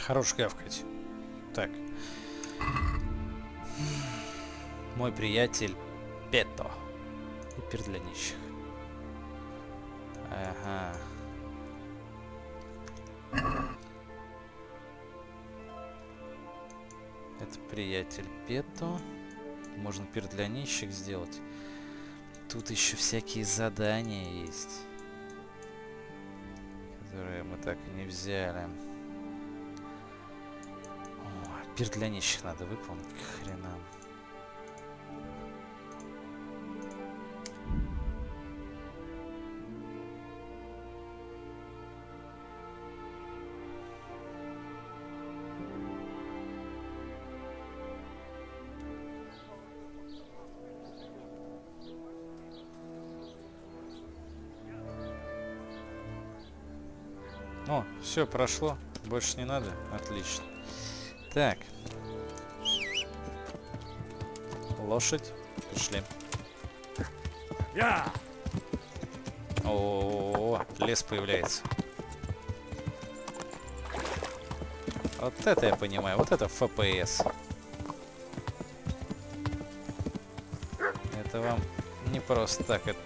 Хорош гавкать. Так. Мой приятель Пето. Теперь для нищих. Ага. Это приятель Пето. Можно пир для нищих сделать. Тут еще всякие задания есть, которые мы так и не взяли. О, пир для нищих надо выполнить. К хренам. О, все прошло. Больше не надо. Отлично. Так. Лошадь. Пошли. О, лес появляется. Вот это я понимаю. Вот это FPS. Это вам не просто так. Это...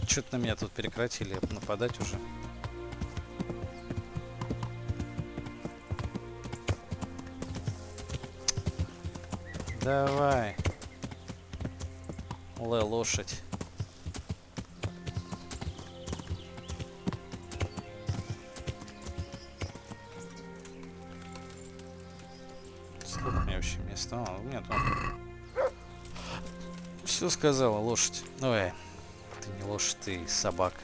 Что-то на меня тут прекратили нападать уже. Давай. Лошадь. Сколько у меня вообще места? А, у меня там... Все сказала лошадь. Ой. Не лошадь, ты собака.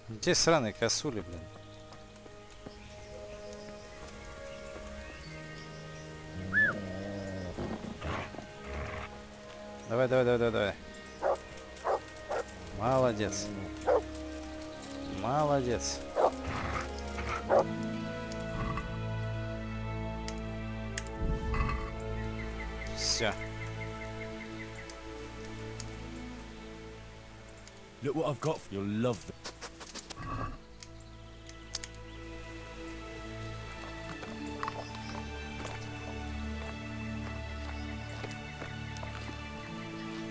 Где сраные косули, блин? Давай, давай, давай, давай, давай. Молодец. Молодец. Все. Look what I've got. You'll love them.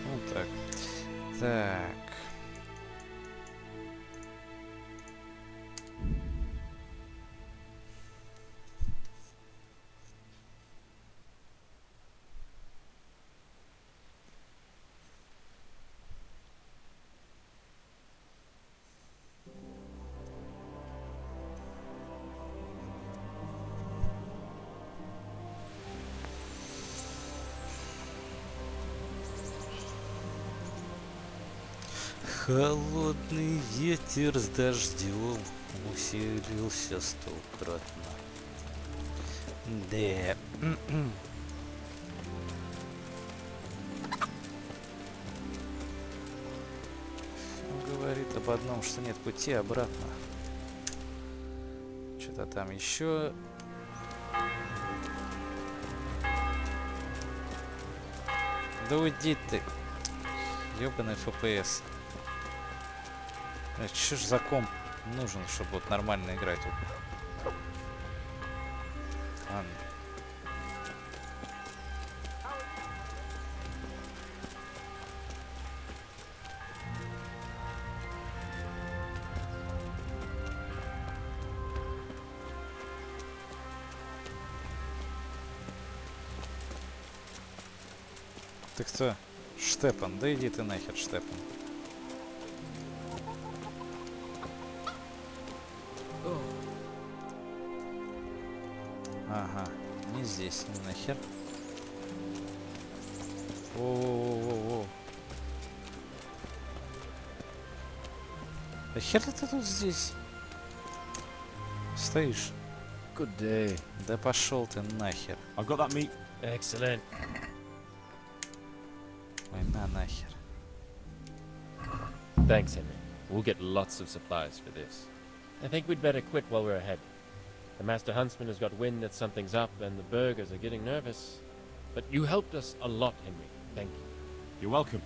Вот так. Так. Холодный ветер с дождем усилился стократно. Да. Говорит об одном, что нет пути обратно. Что-то там еще. Да уйди ты. Ёбаный FPS. Что ж за комп нужен, чтобы вот нормально играть? Ладно. Ты кто? Штепан, да иди ты нахер, Штепан. Ага, не здесь, не нахер. О-о-о-о-о. А хер ты тут здесь стоишь? Good day. Да пошел ты нахер. I've got that meat. Excellent. Ой, на нахер. Thanks, Henry. We'll get lots of supplies for this. I think we'd better quit while we're ahead. The Master Huntsman has got wind that something's up and the burghers are getting nervous. But you helped us a lot, Henry. Thank you. You're welcome.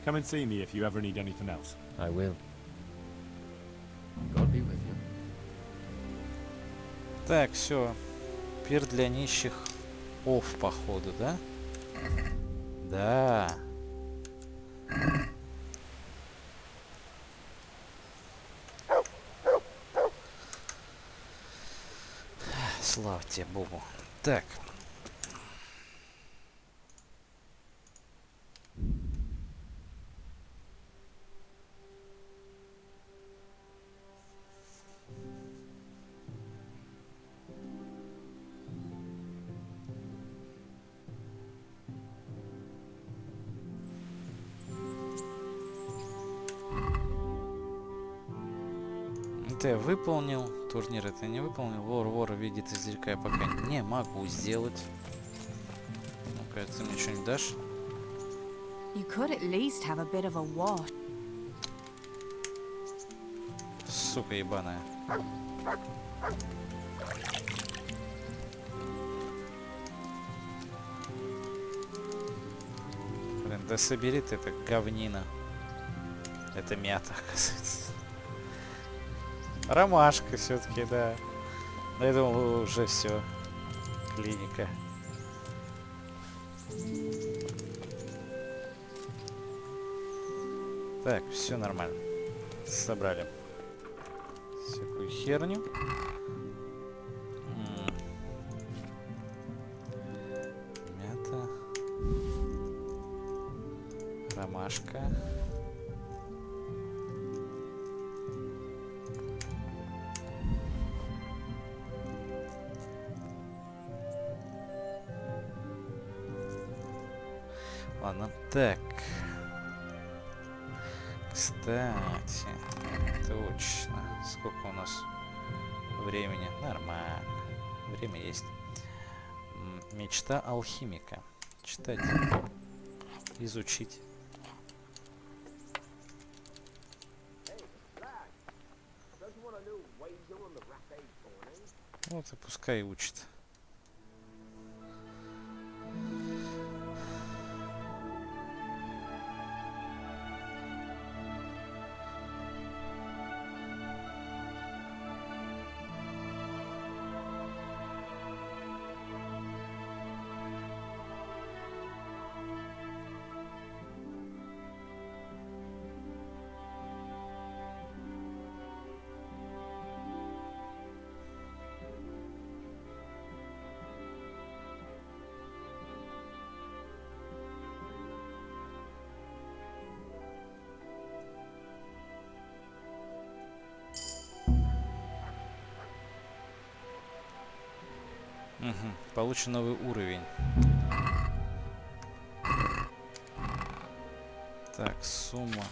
Come and see me if you ever need anything else. I will. God be with you. Так, все. Пир для нищих. Оф, походу, да? Да. Слава тебе, Богу. Так. Это я выполнил. Турнир это не выполнил. Вор видит издалека, я пока не могу сделать. Ну-ка, ты мне что-нибудь дашь? You could at least have a bit of a watch. Сука ебаная. Блин, да собери ты это говнина. Это мята, оказывается. Ромашка все-таки, да. Но я думал, уже все. Клиника. Так, все нормально. Собрали всякую херню. Мята. Ромашка. Ладно, так. Кстати, точно. Сколько у нас времени? Нормально. Время есть. Мечта алхимика. Читать. Изучить. Вот и пускай учит. Угу. Получен новый уровень. Так, сумма.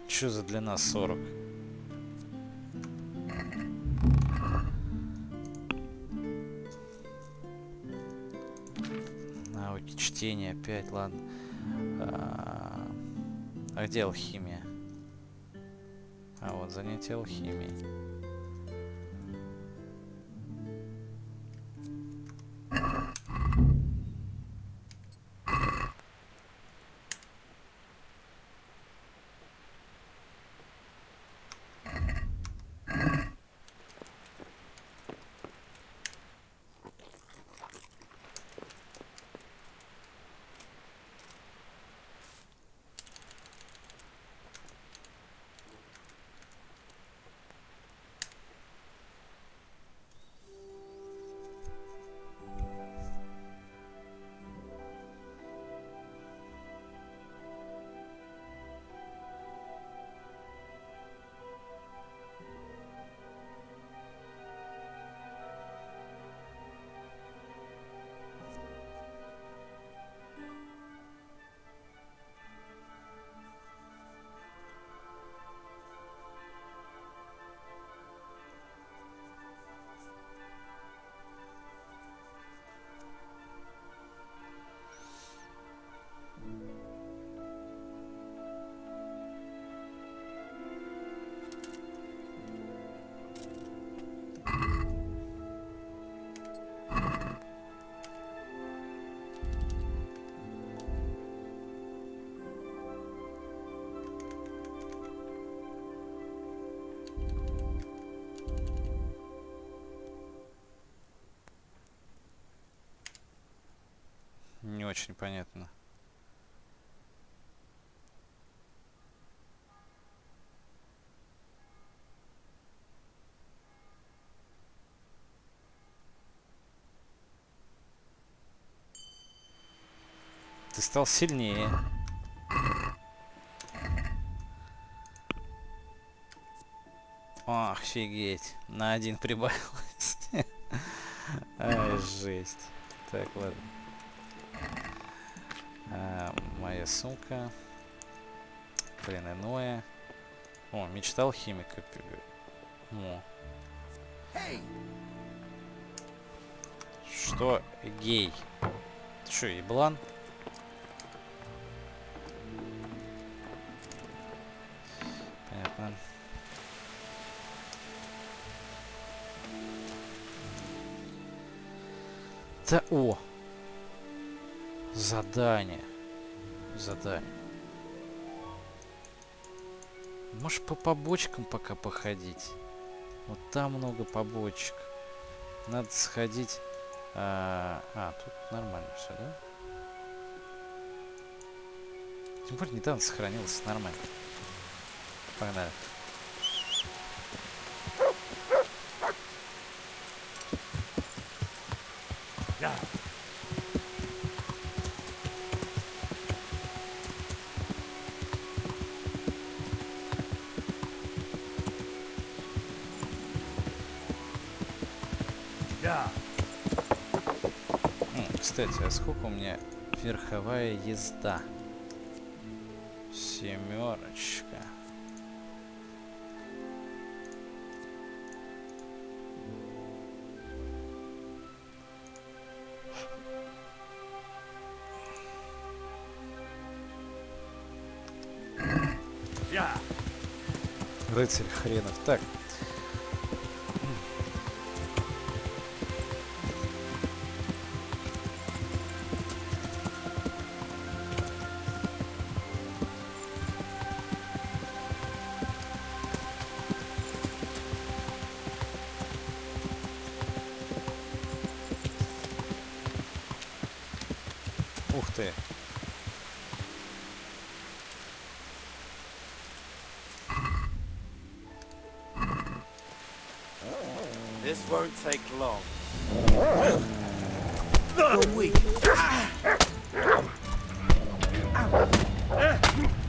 Чё за длина 40? Навыки чтения 5, ладно. А где алхимия? А вот занятие алхимией. Не очень понятно. Ты стал сильнее. Ох, офигеть. На 1 прибавилось. Ай, жесть. Так, ладно. Моя сумка. Блин, иное. О, мечта алхимика. О. Что? Гей. Ты что, еблан? Понятно. Да, о! Задание. Задание. Может, по побочкам пока походить? Вот там много побочек. Надо сходить. Тут нормально все, да? Тем более недавно сохранилось, нормально. Погнали. Кстати, а сколько у меня верховая езда? 7. Рыцарь хренов. Так. Ух ты. This won't take long.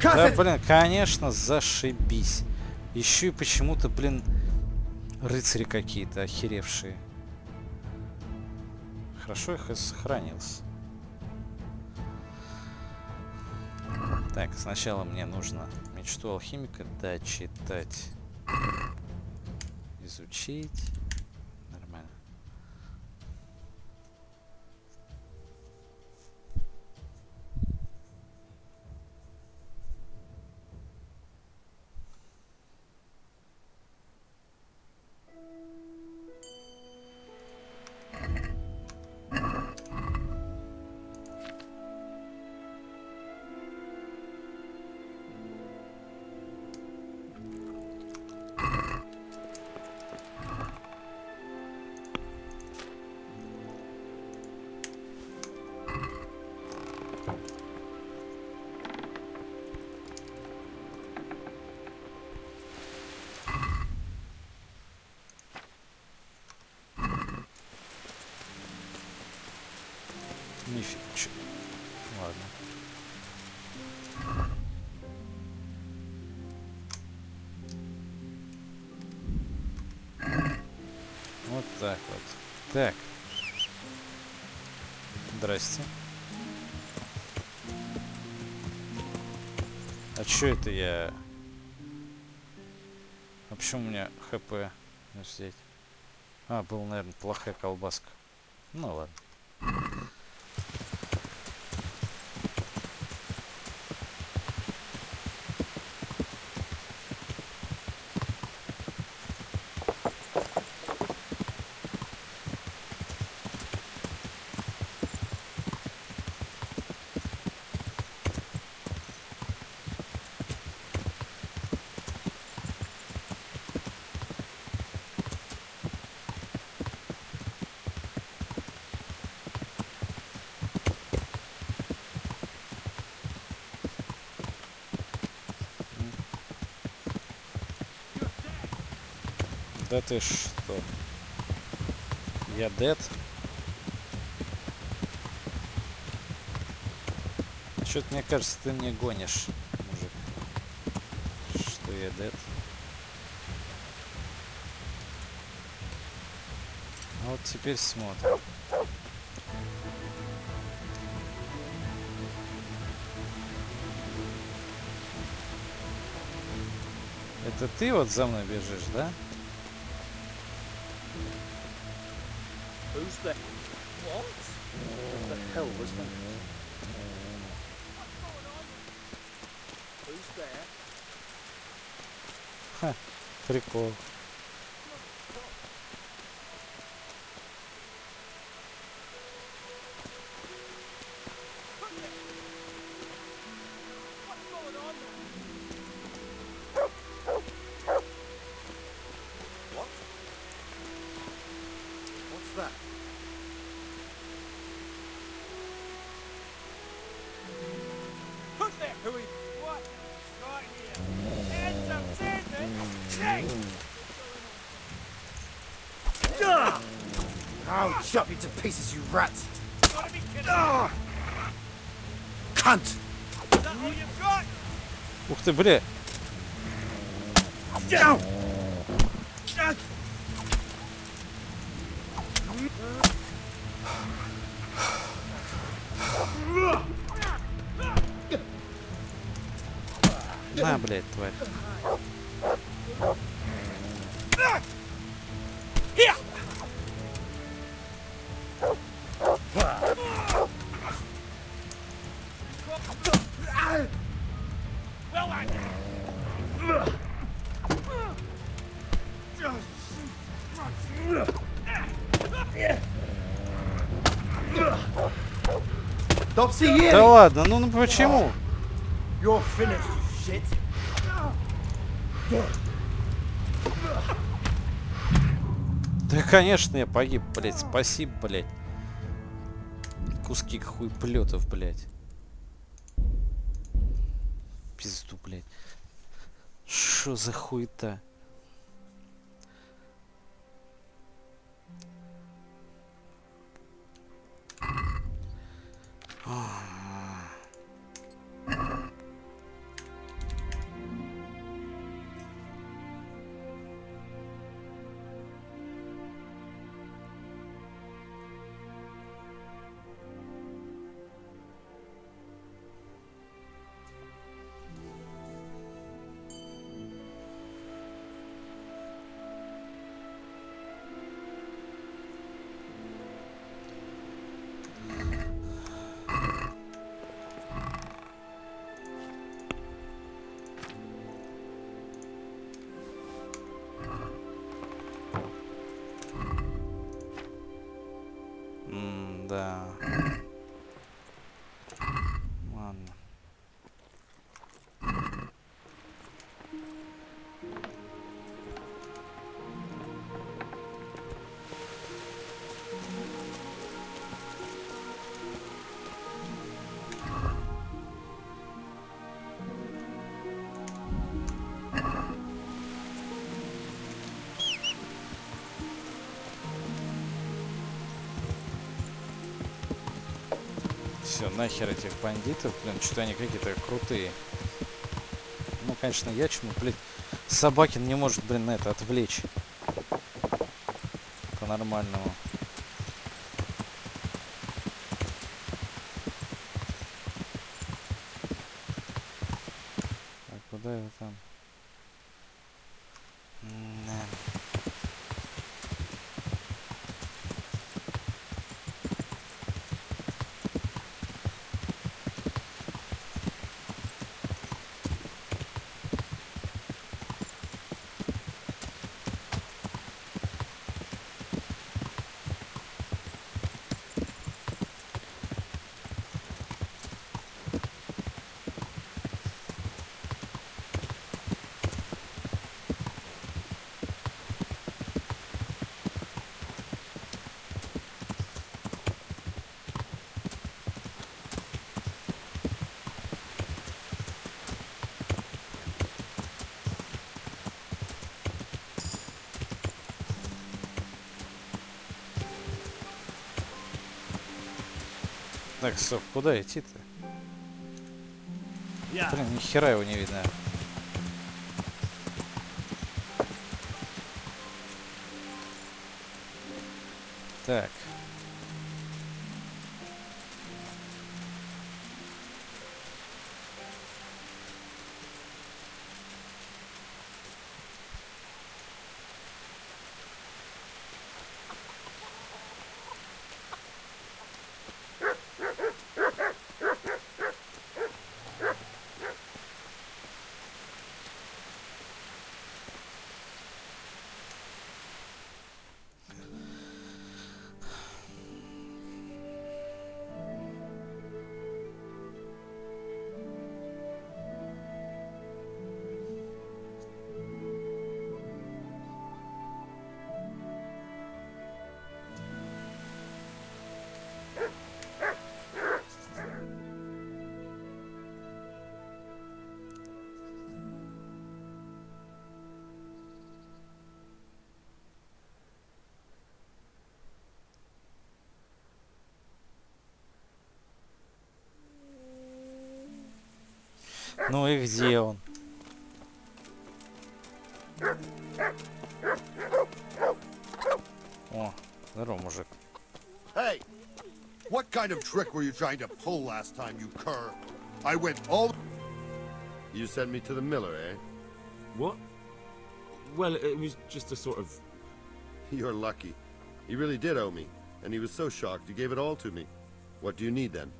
Да, блин, конечно, зашибись. Еще и почему-то, блин, рыцари какие-то охеревшие. Хорошо их и сохранился. Так, сначала мне нужно мечту алхимика дочитать. Изучить. Нормально. Нифига. Ладно. Вот так вот. Так. Здрасте. А чё это я... А почему у меня ХП взять? Была, наверное, плохая колбаска. Ну ладно. Да ты что? Я дед. Что-то мне кажется, ты мне гонишь, мужик. Что я дед? А вот теперь смотрим. Это ты вот за мной бежишь, да? Who's there? What? What the hell was that? Who's there? Ха, прикол. What? What's that? Who's there? Who are you? What? Right here. Entertainment! I'll chop you to pieces, you rat! Gotta be kidding! Cunt! Is that all you've got? Ух ты, бля! На, блядь, тварь. Well, I... Dobsy, here! Да ладно, ну почему? You're finished, you shit! Да, конечно, я погиб, блядь. Спасибо, блядь. Куски хуеплетов, блядь. Пизду, блядь. Шо за хуета? Да. Ладно. Все, нахер этих бандитов, блин, что-то они какие-то крутые. Ну, конечно, я чему, блин, Собакин не может, блин, на это отвлечь. По-нормальному. А куда его там? Так, стоп, куда идти-то? Блин, ни хера его не видно. Так. Ну и где он? О, здорово, мужик. Hey! What kind of trick were you trying to pull last time, you cur? I went all... You sent me to the miller, eh? What? Well, it was just a sort of... You're lucky. He really did owe me, and he was so shocked he gave it all to me. What do you need, then?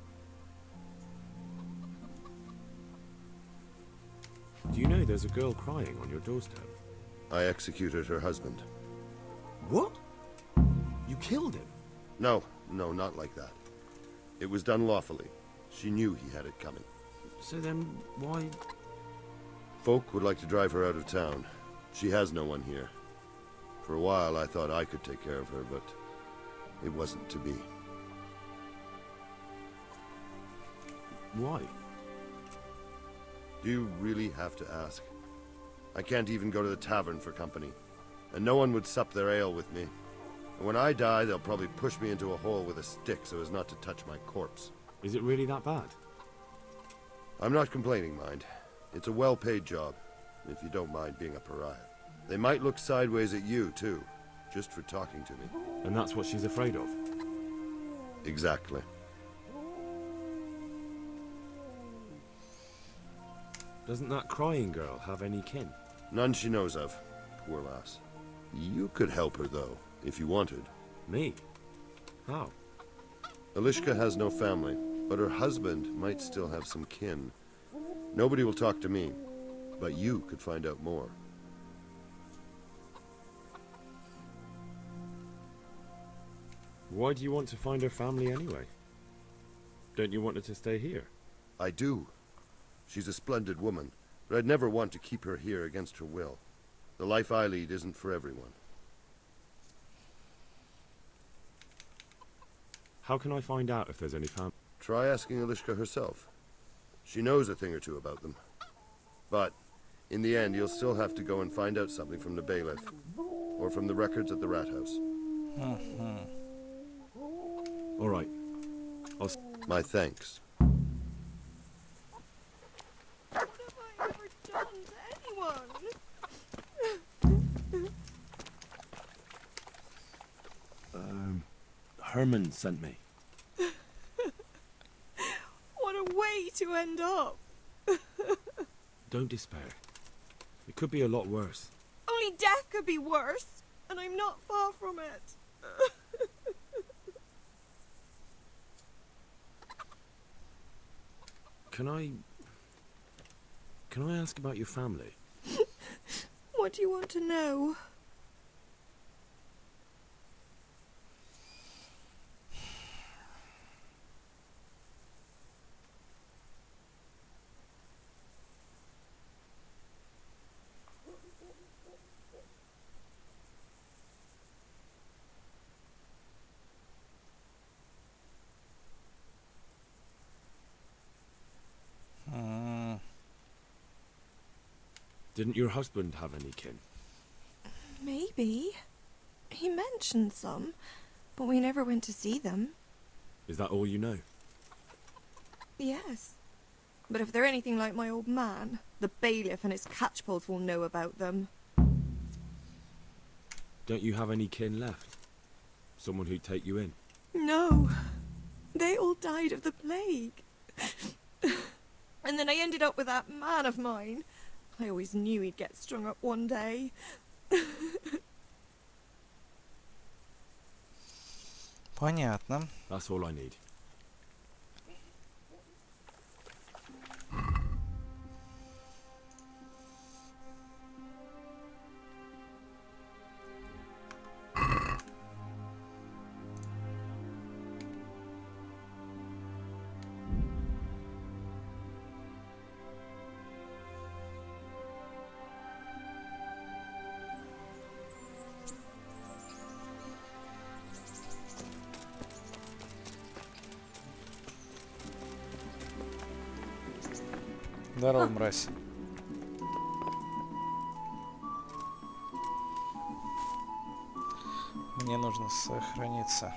Do you know there's a girl crying on your doorstep? I executed her husband. What? You killed him? No, not like that. It was done lawfully. She knew he had it coming. So then, why... Folk would like to drive her out of town. She has no one here. For a while, I thought I could take care of her, but it wasn't to be. Why? Do you really have to ask? I can't even go to the tavern for company, and no one would sup their ale with me. And when I die, they'll probably push me into a hole with a stick so as not to touch my corpse. Is it really that bad? I'm not complaining, mind. It's a well-paid job, if you don't mind being a pariah. They might look sideways at you, too, just for talking to me. And that's what she's afraid of? Exactly. Doesn't that crying girl have any kin? None she knows of, poor lass. You could help her, though, if you wanted. Me? How? Elishka has no family, but her husband might still have some kin. Nobody will talk to me, but you could find out more. Why do you want to find her family anyway? Don't you want her to stay here? I do. She's a splendid woman, but I'd never want to keep her here against her will. The life I lead isn't for everyone. How can I find out if there's any family? Try asking Elishka herself. She knows a thing or two about them. But, in the end, you'll still have to go and find out something from the bailiff, or from the records at the rat house. All right. My thanks. What have I ever done to anyone? Herman sent me. What a way to end up. Don't despair. It could be a lot worse. Only death could be worse, and I'm not far from it. Can I ask about your family? What do you want to know? Didn't your husband have any kin? Maybe. He mentioned some, but we never went to see them. Is that all you know? Yes. But if they're anything like my old man, the bailiff and his catchpolls will know about them. Don't you have any kin left? Someone who'd take you in? No. They all died of the plague. And then I ended up with that man of mine. I always knew he'd get strung up one day. Понятно. That's all I need. Здорово, мразь. Мне нужно сохраниться.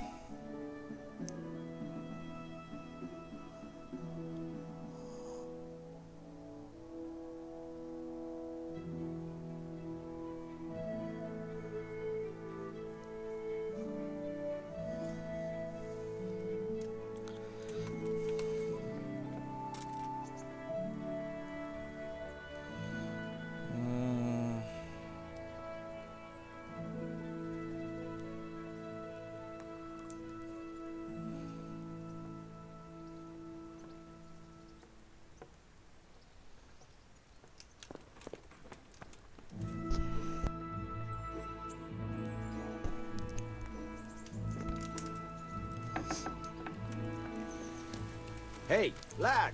Hey, lad!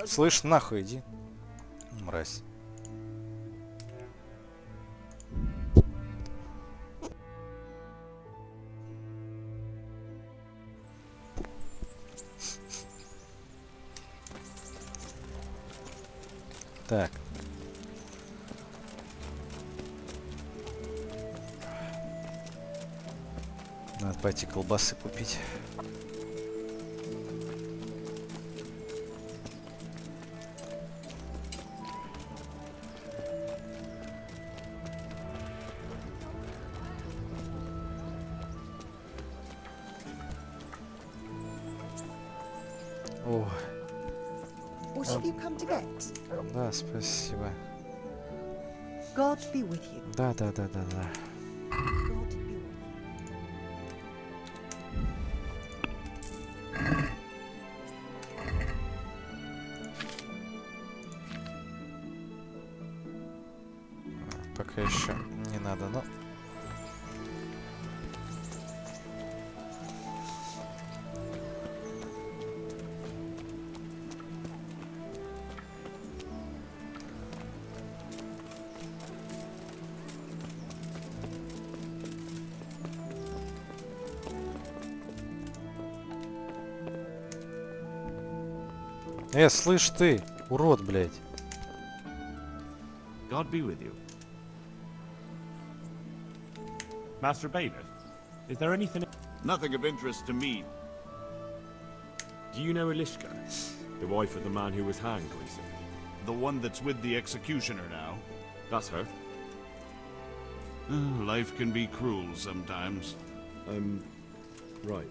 Слышь, нахуй иди, мразь. Так. Надо пойти колбасы купить. О, What have you come to get? да, спасибо. God be with you. Да. God be with you. Пока еще не надо, но... слышь ты, урод, блядь. God be with you. Master Bailiff, is there anything... Nothing of interest to me. Do you know Elishka? The wife of the man who was hanged recently? The one that's with the executioner now. That's her. Life can be cruel sometimes. Right.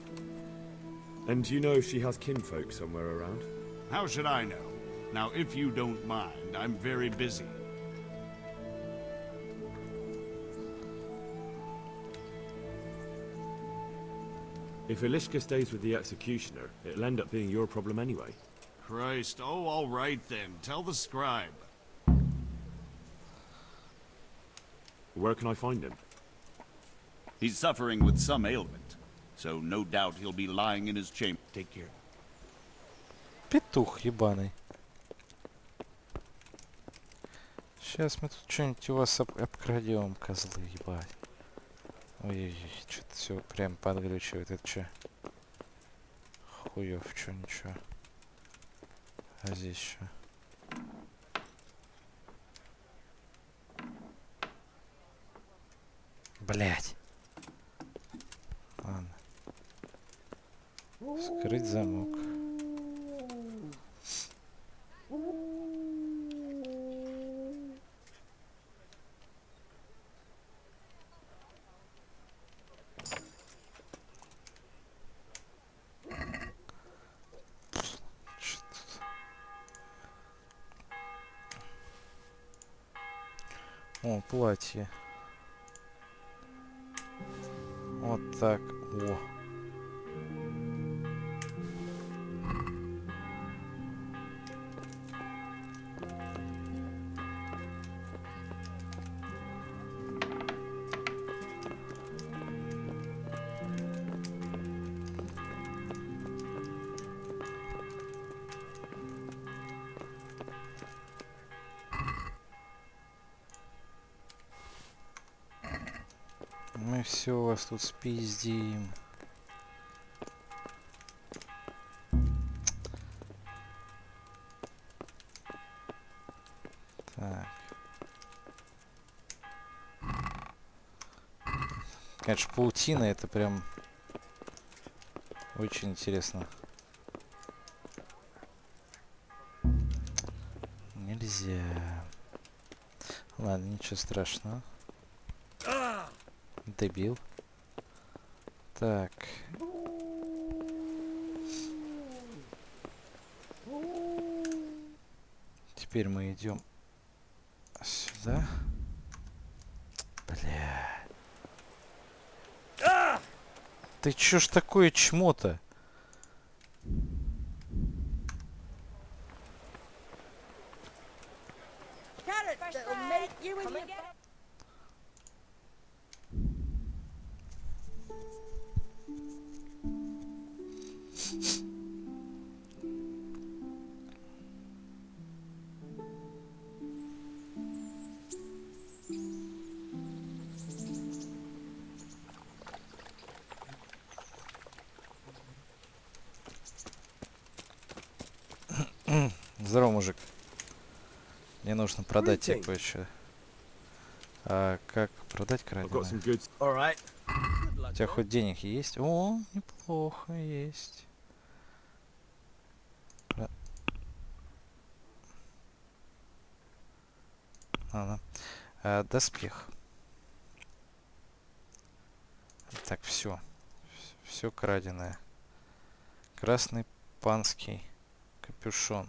And do you know if she has kinfolk somewhere around? How should I know? Now, if you don't mind, I'm very busy. If Elishka stays with the executioner, it'll end up being your problem anyway. Christ, oh, all right then. Tell the scribe. Where can I find him? He's suffering with some ailment, so no doubt he'll be lying in his chamber. Take care. Петух ебаный. Сейчас мы тут что-нибудь у вас обкрадем, козлы, ебать. Ой-ой-ой, что-то все прям подглючивает. Это что? Хуёв, что, ничего. А здесь что? Блять. Ладно. Скрыть замок. О, платье. Вот так. О. Мы все вас тут спиздим. Так. Конечно, паутина это прям очень интересно. Нельзя. Ладно, ничего страшного. Дебил. Так. Теперь мы идем сюда. Бля. Ты чё ж такое чмо-то? Здорово, мужик. Мне нужно продать тебе кое-что. А как продать краденое? У тебя хоть денег есть? О, неплохо есть. Ладно. Доспех. Так, все. Все краденое. Красный панский капюшон.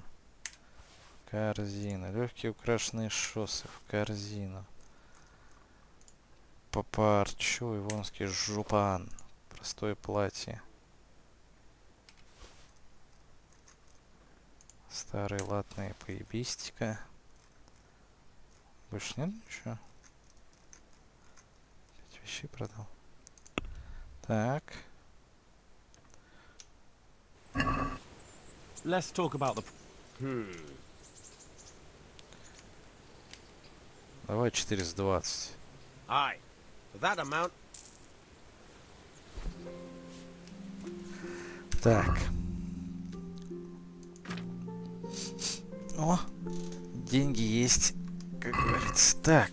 Корзина. Легкие украшенные шоссы в корзину. Парчу, ивонский жупан. Простое платье. Старые латные поебистика. Больше нет ничего? 5 вещей продал. Так. Let's talk about the... Давай 420. Aye. For that amount. Так. О, деньги есть, как говорится. Так,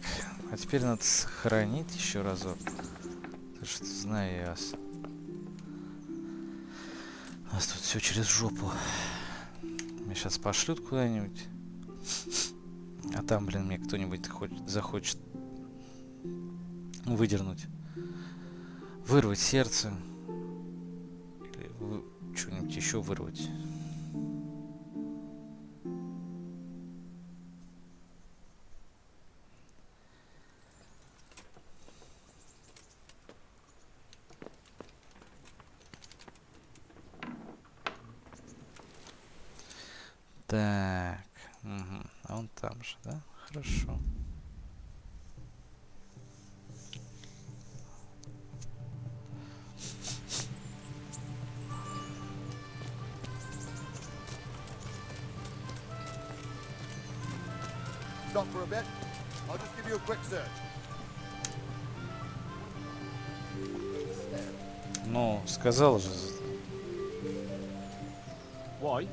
а теперь надо сохранить еще разок. Потому что знаю я вас. У нас тут все через жопу. Меня сейчас пошлют куда-нибудь. А там, блин, мне кто-нибудь захочет выдернуть. Вырвать сердце. Или что-нибудь еще вырвать. Так. Угу. А он там же, да? Хорошо. Stop for a bit. I'll just give you a quick search. Ну, сказал же. Why?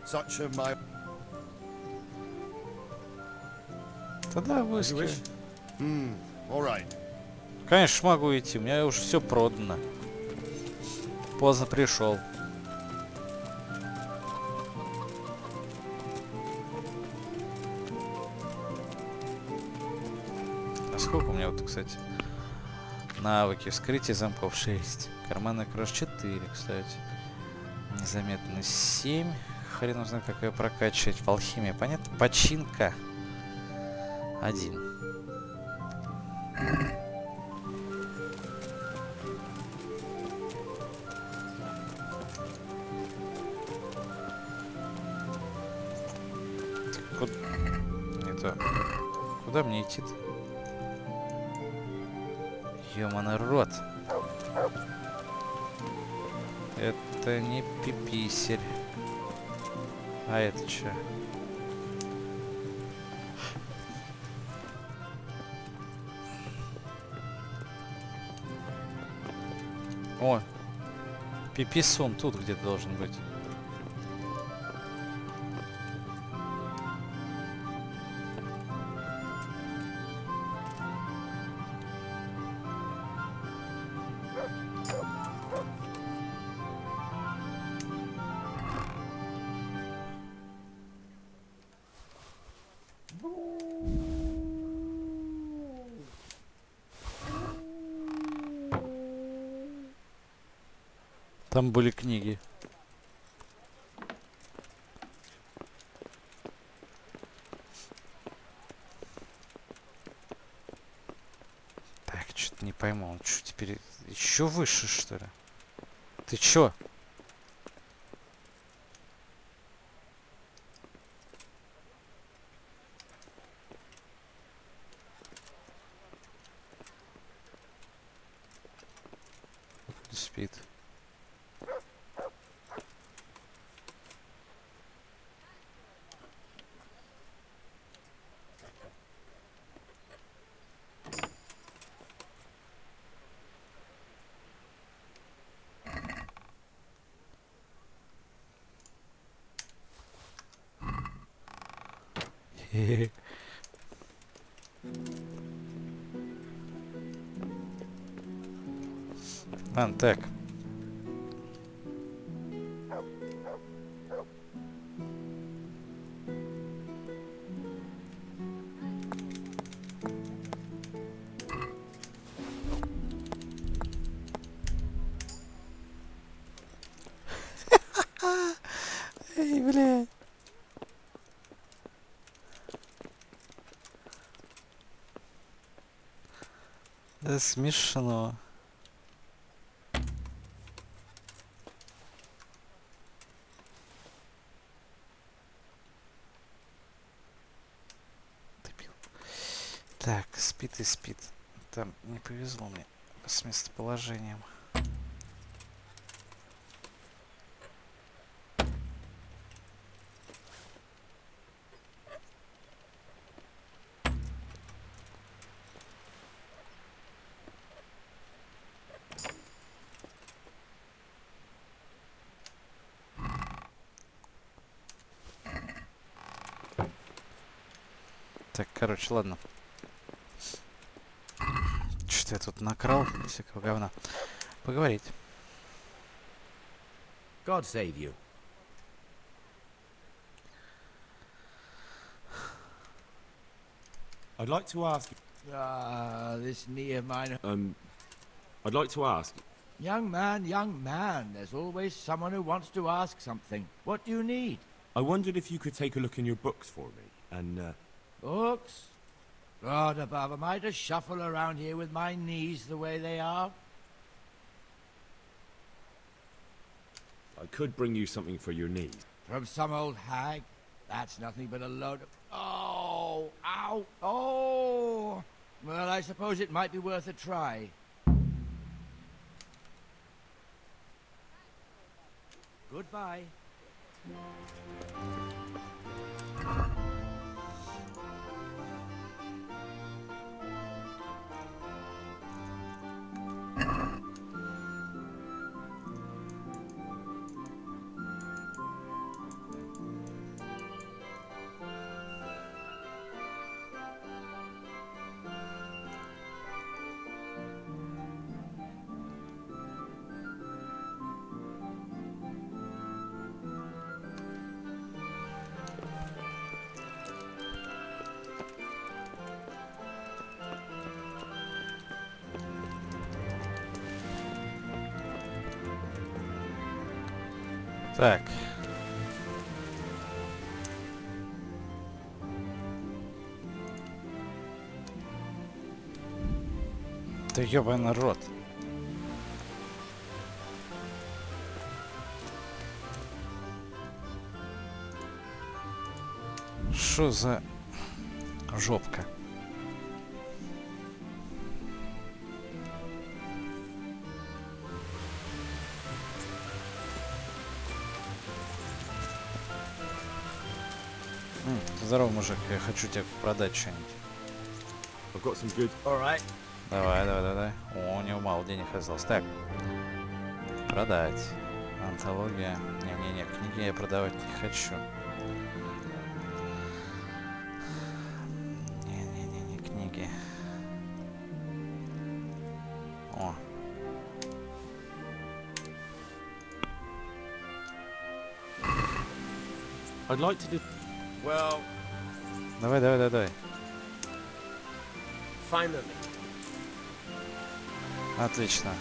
Such of my... Тогда выски. All right. Конечно, могу идти. У меня уже все продано. Поздно пришел. А сколько у меня вот, кстати, навыки? Вскрытие замков 6. Карманная крош 4, кстати. Незаметно 7. Хрен узнает, как ее прокачивать. В алхимии, понятно? Починка. Один. Не то. Куда мне идти-то? Ёманый рот. Это не пиписель. А это чё? О! Пиписун тут где-то должен быть. Там были книги. Так, что-то не пойму. Он что, теперь еще выше, что ли? Ты чё? Спит. Ладно, так. Эй, бля. Это смешно. Дебил. Так, спит и спит. Там не повезло мне с местоположением. Так, короче, ладно. Что-то я тут накрал всякого говна. Поговорить. God save you. I'd like to ask... This knee of mine... I'd like to ask... Young man, there's always someone who wants to ask something. What do you need? I wondered if you could take a look in your books for me, and, Books? God above, am I to shuffle around here with my knees the way they are? I could bring you something for your knees. From some old hag? That's nothing but a load of... Oh! Ow! Oh! Well, I suppose it might be worth a try. Goodbye. Так. Да ёбаный народ. Что за жопка? Здорово, мужик, я хочу тебе продать что-нибудь. Alright. Давай, давай, давай. О, у него мало денег осталось. Так. Продать. Антология. Не-не-не, книги я продавать не хочу. Не-не-не, книги. О. I'd like to do... Well, Давай, давай, давай, давай. finally. Отлично.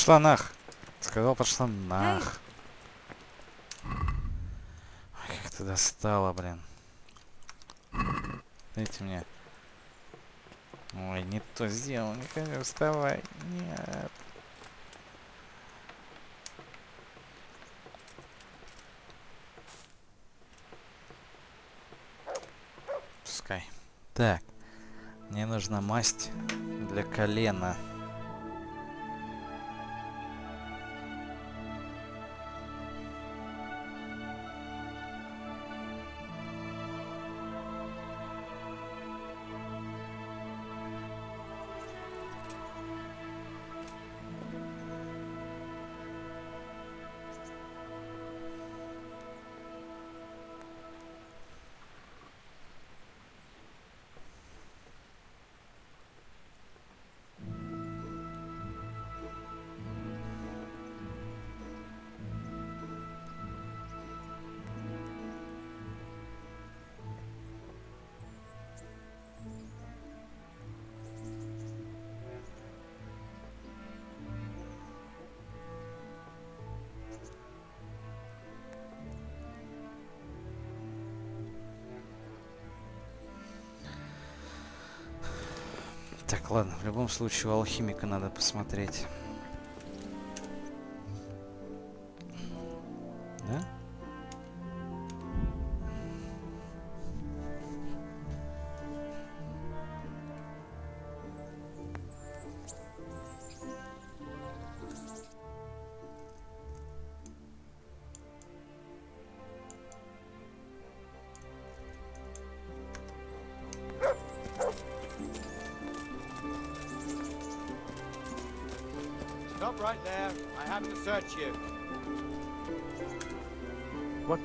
Пошла нах. Сказал, пошла нах. Ой, как ты достала, блин. Дайте мне. Ой, не то сделал. Не хочу, вставай. Нет. Пускай. Так. Мне нужна масть для колена. Так, ладно, в любом случае у алхимика надо посмотреть. Да? Stop right there. I have to search you. What?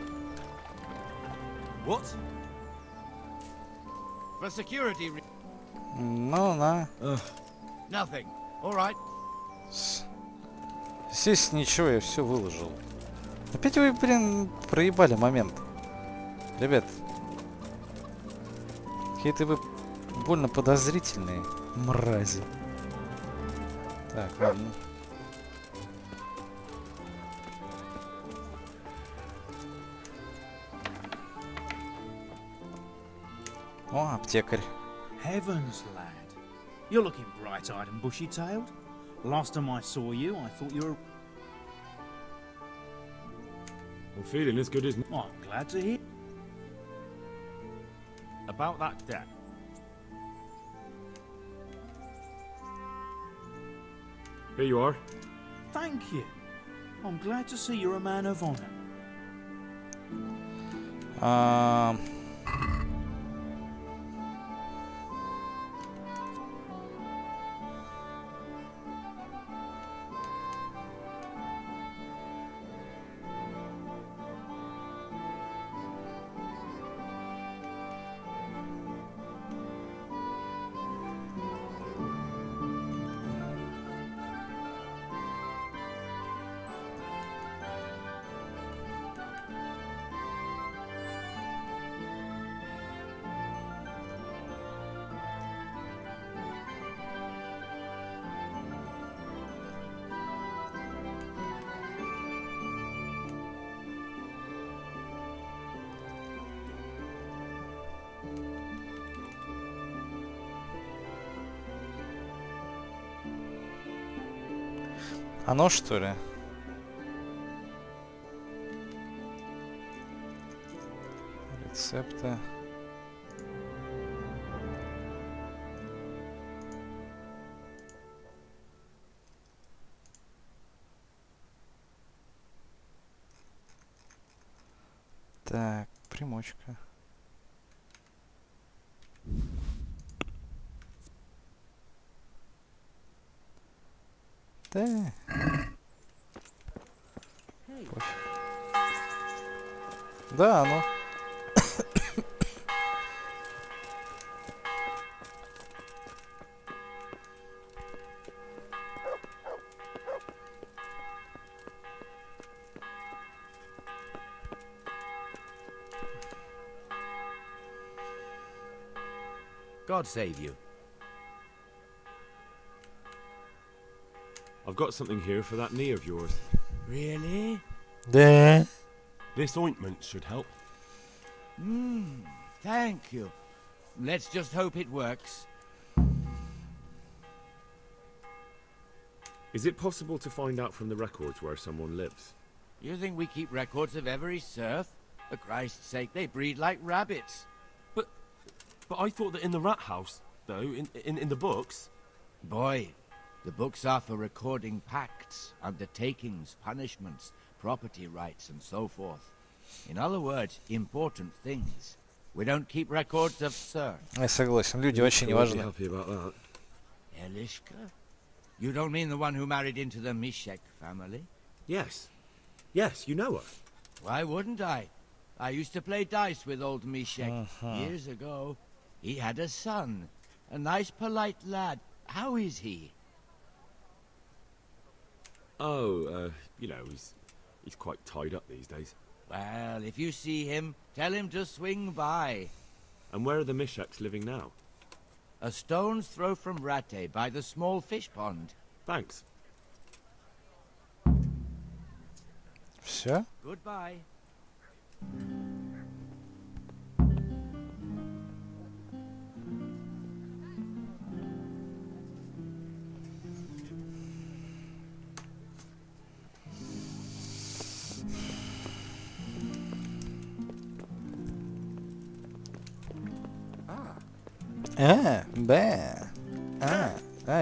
What? For security Ну, на. Nothing. All right. Здесь ничего, я все выложил. Опять вы, блин, проебали момент. Ребят. Какие-то вы больно подозрительные мрази. Так, ладно. О, аптекарь. Heavens, lad. You're looking bright-eyed and bushy-tailed. Last time I saw you, I thought you were... I'm feeling as good as... I'm glad to hear. About that debt. Here you are. Thank you. I'm glad to see you're a man of honor. Оно что ли? Рецепты. Так, примочка. Да. Да, ну. God save you. I've got something here for that knee of yours. Really? Да. This ointment should help. Thank you. Let's just hope it works. Is it possible to find out from the records where someone lives? You think we keep records of every serf? For Christ's sake, they breed like rabbits. But I thought that in the rat house, though, in the books... Boy, the books are for recording pacts, undertakings, punishments, property rights, and so forth. In other words, important things. We don't keep records of serfs. Я согласен, люди вообще не важны. Elishka? You don't mean the one who married into the НИЩИХ family? Yes. Yes, you know her. Why wouldn't I? I used to play dice with old НИЩИХ years ago. He had a son, a nice polite lad. How is he? Oh, you know, he's quite tied up these days. Well, if you see him, tell him to swing by. And where are the НИЩИХs living now? A stone's throw from Ratte by the small fish pond. Thanks. Все? Goodbye.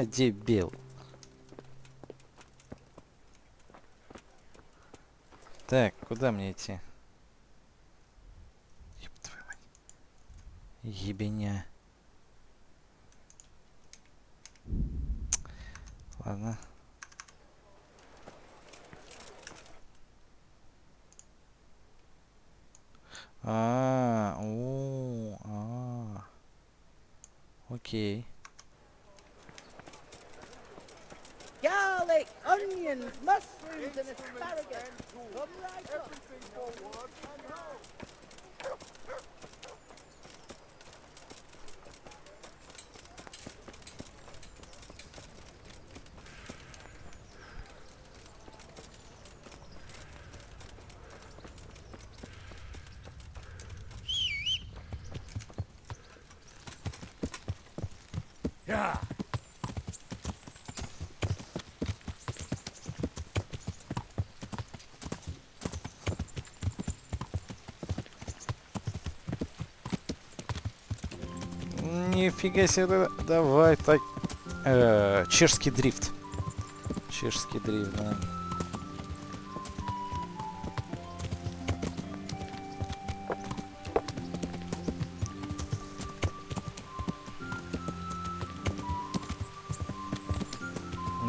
Дебил. Так, куда мне идти? Еб твою мать. Ебеня. Ладно. Окей. Garlic, onions, mushrooms, and asparagus. Come right up. Everything forward and home. Yeah. Нифига себе, давай так. Чешский дрифт. Чешский дрифт, да.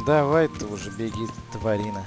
Давай ты уже беги, тварина.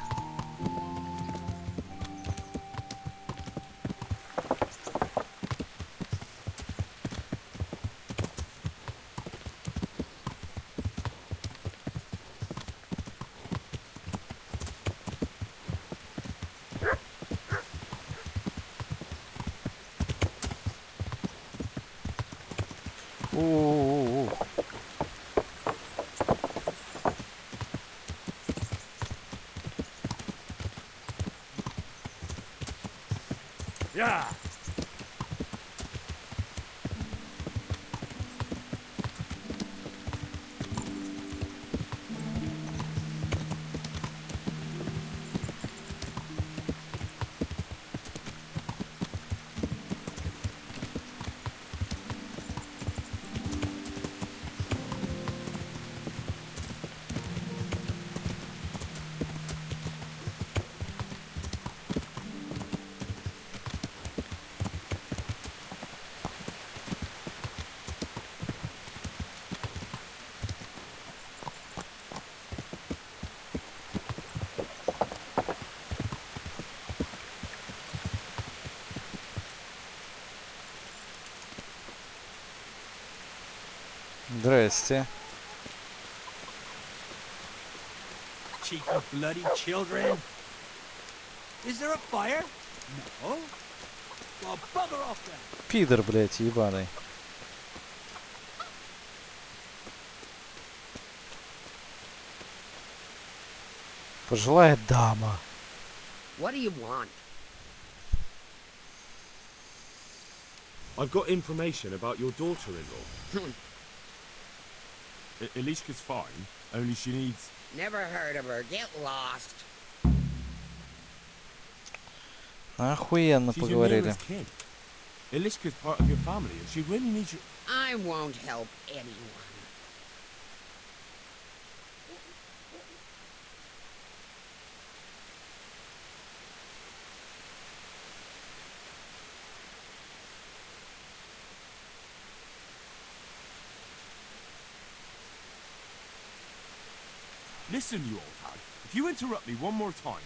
Yeah. Здрасте. Cheeky bloody children. Is there a fire? No. Well, bugger off then. Пидор, блядь, ебаный. Пожилая дама. What do you want? I've got information about your daughter-in-law. Elishka's fine, only she needs... Never heard of her. Get lost. Охуенно She's your поговорили. nearest kin. Elishka's part of your family, and she really needs you. I won't help anyone. Listen, you old hag. If you interrupt me one more time...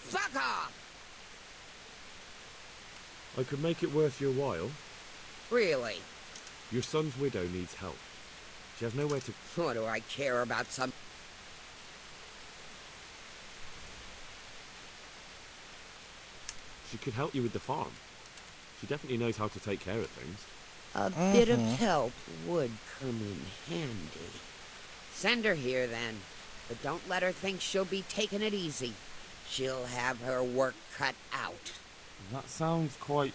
Fuck off! I could make it worth your while. Really? Your son's widow needs help. She has nowhere to... What do I care about some... She could help you with the farm. She definitely knows how to take care of things. A bit of help would come in handy. Send her here, then. But don't let her think she'll be taking it easy. She'll have her work cut out. That sounds quite...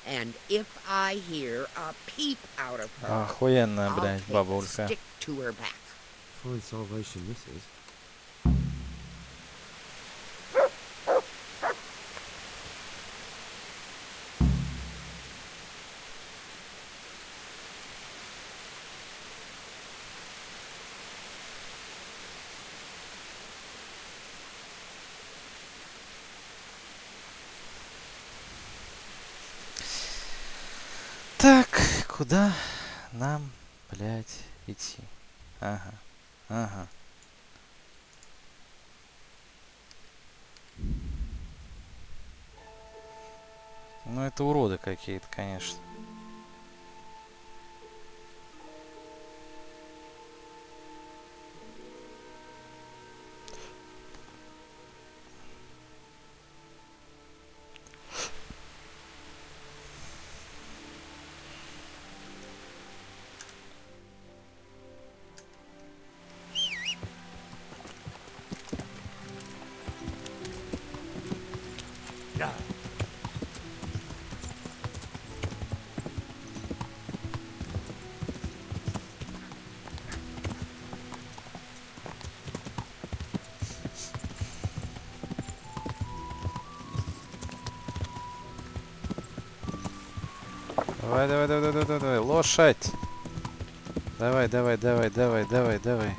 And if I hear a peep out of her, Охуенная, I'll блядь, take a бабулька. stick to her back. Fine salvation this is. Так, куда нам, блядь, идти? Ага, ага. Ну, это уроды какие-то, конечно. Давай, давай, давай, давай, давай, давай, лошадь! Давай, давай, давай, давай, давай, давай.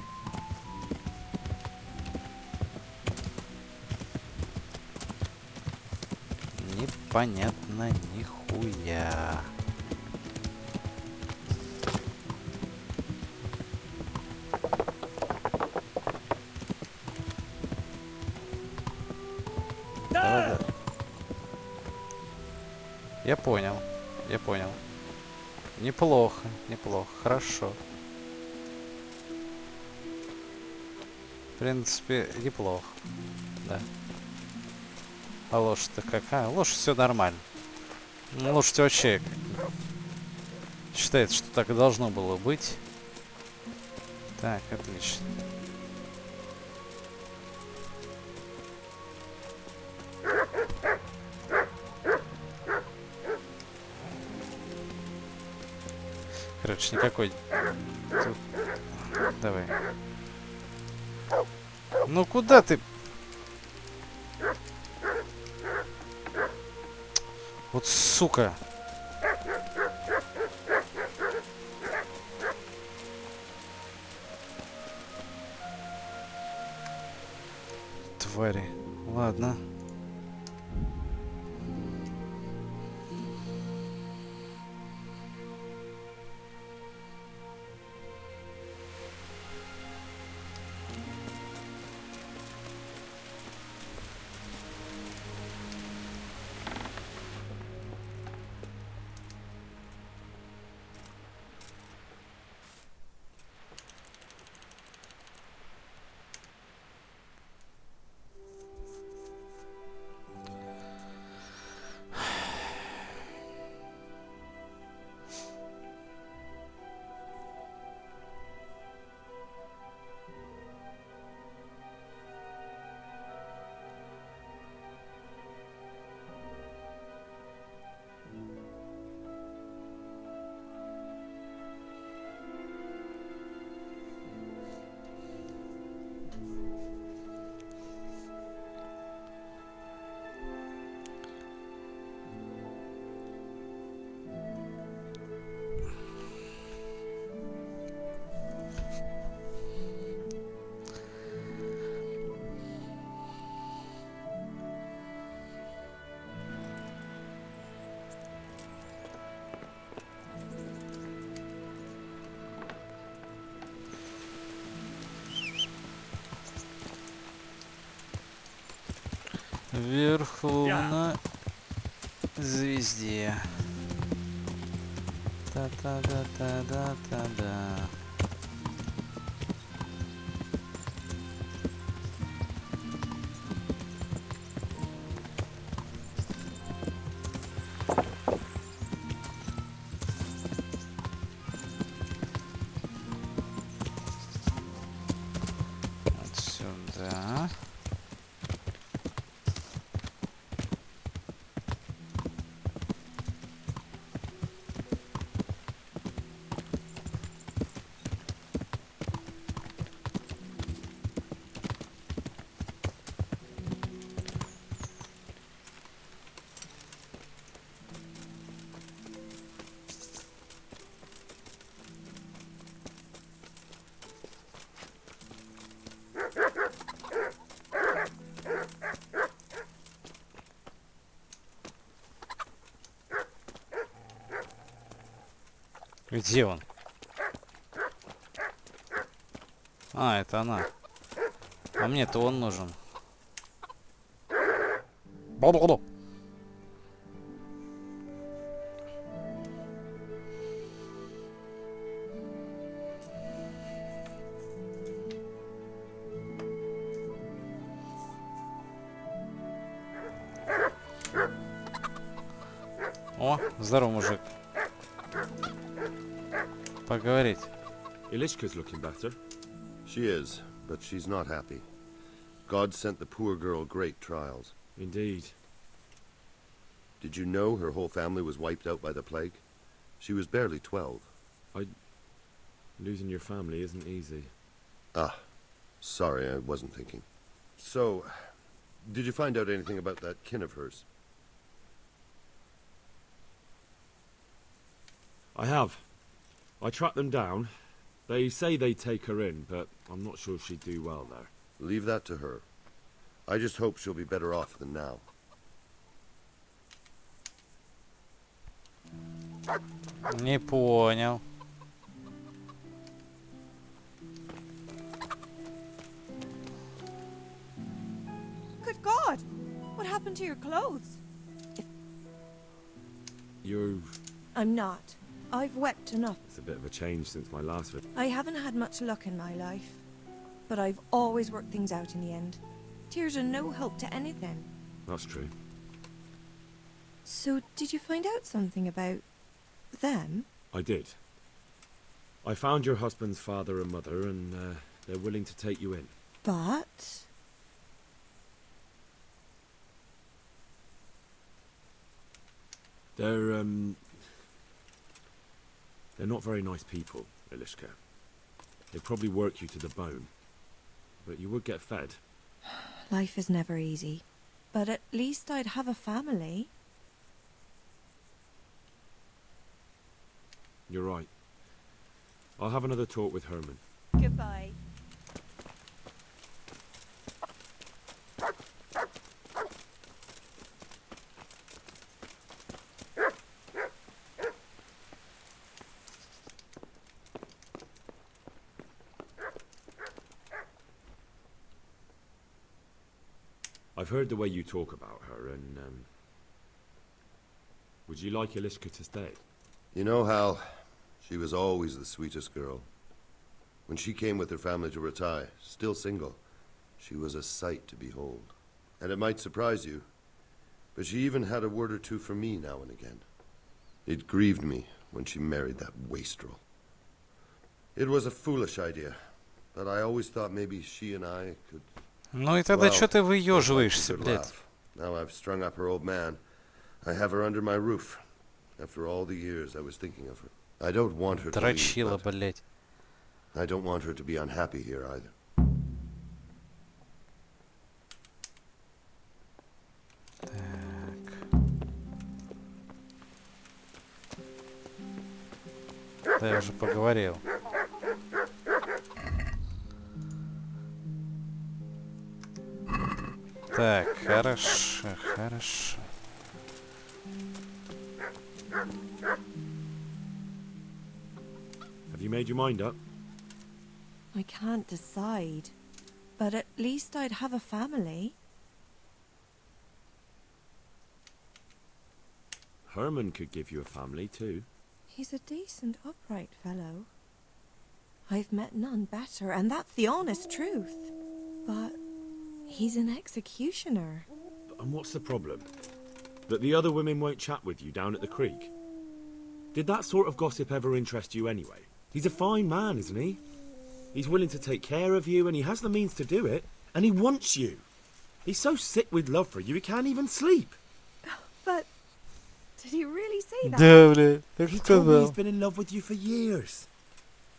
Непонятно нихуя. Давай, давай. Я понял. Я понял. Неплохо, неплохо, хорошо. В принципе, неплохо. Да. А лошадь-то какая? Лошадь все нормально. Ну, лошадь вообще считается, что так и должно было быть. Так, отлично. Короче, никакой... Тут... Давай. Ну куда ты? Вот сука. Твари. Ладно. Вверху на звезде. Та-та-да-та-да-та-да. Отсюда. Где он? А, это она. А мне-то он нужен. Бу-бу-бу. О, здорово, мужик. Поговорить. Ilishka's looking better. She is, but she's not happy. God sent the poor girl great trials. Indeed. Did you know her whole family was wiped out by the plague? She was barely 12. Losing your family isn't easy. Ah, sorry, I wasn't thinking. So, did you find out anything about that kin of hers? I have. I tracked them down. They say they take her in, but I'm not sure she'd do well there. Leave that to her. I just hope she'll be better off than now. Не понял. Good God! What happened to your clothes? I'm not. I've wept enough. It's a bit of a change since my last visit. I haven't had much luck in my life, but I've always worked things out in the end. Tears are no help to anything. That's true. So, did you find out something about them? I did. I found your husband's father and mother, and they're willing to take you in. But... They're not very nice people, Ilishka. They'd probably work you to the bone. But you would get fed. Life is never easy. But at least I'd have a family. You're right. I'll have another talk with Herman. Goodbye. I've heard the way you talk about her, and would you like Ilishka to stay? You know, Hal, she was always the sweetest girl. When she came with her family to Ratai, still single, she was a sight to behold. And it might surprise you, but she even had a word or two for me now and again. It grieved me when she married that wastrel. It was a foolish idea, but I always thought maybe she and I could... Ну и тогда что ты выёживаешься, блядь? Now I've strung up her old man. I have her under my roof. After all the years I was thinking of her. I don't want her to Дрочила, leave, but блядь. I don't want her to be unhappy here either. Так. Да, я уже поговорил. Так, хорошо, хорошо. Have you made your mind up? I can't decide. But at least I'd have a family. Herman could give you a family too. He's a decent, upright fellow. I've met none better, and that's the honest truth. But he's an executioner. And what's the problem? That the other women won't chat with you down at the creek? Did that sort of gossip ever interest you anyway? He's a fine man, isn't he? He's willing to take care of you, and he has the means to do it. And he wants you. He's so sick with love for you, he can't even sleep. But did he really say that? Да, бля, так He told me he's сказал. been in love with you for years.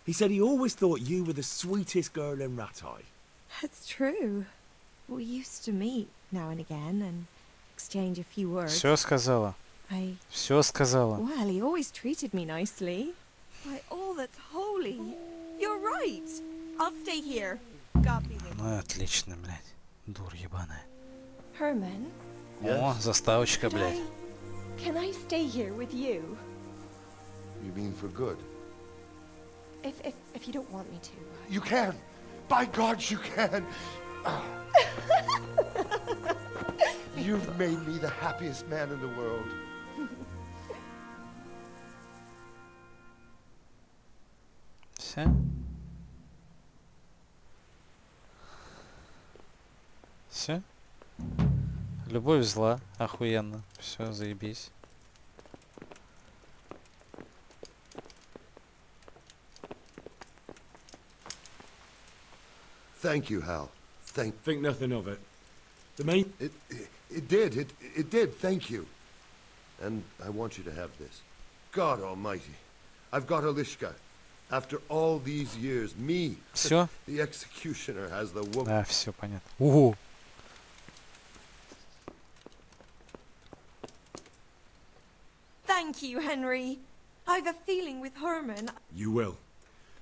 He said he always thought you were the sweetest girl in Rattay. That's true. We used to meet now and again and exchange a few words. Все сказала. Все сказала. Well, he always treated me nicely. By all that's holy. You're right. I'll stay here. God be with you. Ну, отлично, блядь. Дур ебаная. Herman? О, заставочка, блядь. Can I stay here with you? You mean for good? If you don't want me to. You can! By God, you can! You've made me the happiest man in the world. Все? Все? Любовь зла. Охуенно. Все, заебись. Thank you, Hal. Think nothing of it. The main... It did, thank you. And I want you to have this. God almighty. I've got Alishka. After all these years, me, Все? the executioner, has the woman. Да, все понятно. Угу. Thank you, Henry. I've a feeling with Herman. You will.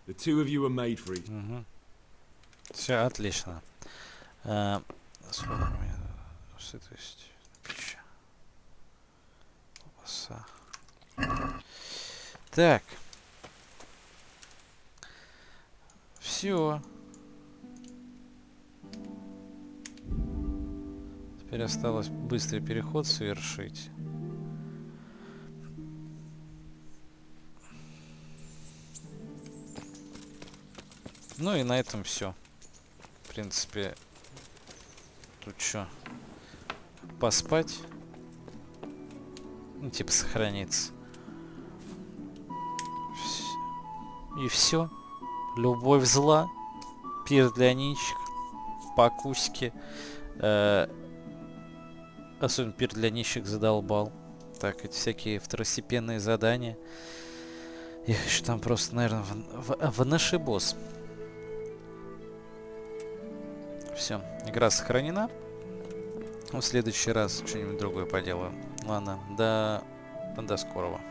The two of you are made for each. Все, отлично. Сколько у меня? Что то есть? Полоса. Так. Все. Теперь осталось быстрый переход совершить. Ну и на этом все. В принципе, тут что? Поспать. Ну, типа сохраниться. И все. Любовь зла. Пир для нищих. Покусики. Особенно пир для нищих задолбал. Так, эти всякие второстепенные задания. Я хочу там просто, наверное, в наши босс. Все, игра сохранена. В следующий раз что-нибудь другое поделаю. Ладно, до скорого.